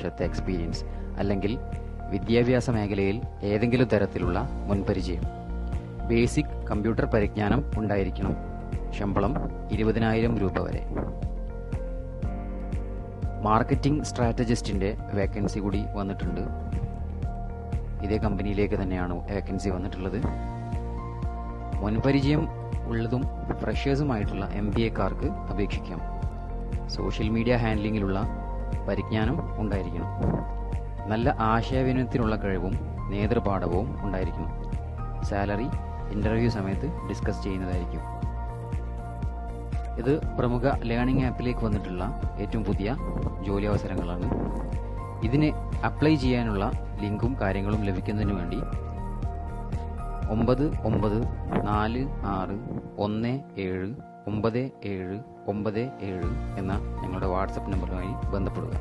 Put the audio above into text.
വർഷത്തെ എക്സ്പീരിയൻസ് അല്ലെങ്കിൽ വിദ്യാഭ്യാസ മേഖലയിൽ ഏതെങ്കിലും തരത്തിലുള്ള മുൻപരിചയം. ബേസിക് കമ്പ്യൂട്ടർ പരിജ്ഞാനം ഉണ്ടായിരിക്കണം. ശമ്പളം 20,000 രൂപ വരെ. മാർക്കറ്റിംഗ് സ്ട്രാറ്റജിസ്റ്റിൻ്റെ വേക്കൻസി കൂടി വന്നിട്ടുണ്ട്. ഇതേ കമ്പനിയിലേക്ക് തന്നെയാണ് വേക്കൻസി വന്നിട്ടുള്ളത്. മുൻപരിചയം ഉള്ളതും ഫ്രഷേഴ്സുമായിട്ടുള്ള MBAക്കാർക്ക് അപേക്ഷിക്കാം. സോഷ്യൽ മീഡിയ ഹാൻഡ്ലിങ്ങിലുള്ള പരിജ്ഞാനം ഉണ്ടായിരിക്കണം. നല്ല ആശയവിനിമയത്തിനുള്ള കഴിവും നേതൃപാഠവും ഉണ്ടായിരിക്കണം. സാലറി ഇൻ്റർവ്യൂ സമയത്ത് ഡിസ്കസ് ചെയ്യുന്നതായിരിക്കും. ഇത് പ്രമുഖ ലേണിംഗ് ആപ്പിലേക്ക് വന്നിട്ടുള്ള ഏറ്റവും പുതിയ ജോലി അവസരങ്ങളാണ്. ഇതിന് അപ്ലൈ ചെയ്യാനുള്ള ലിങ്കും കാര്യങ്ങളും ലഭിക്കുന്നതിന് വേണ്ടി 9946179797 എന്ന ഞങ്ങളുടെ വാട്സപ്പ് നമ്പറുമായി ബന്ധപ്പെടുക.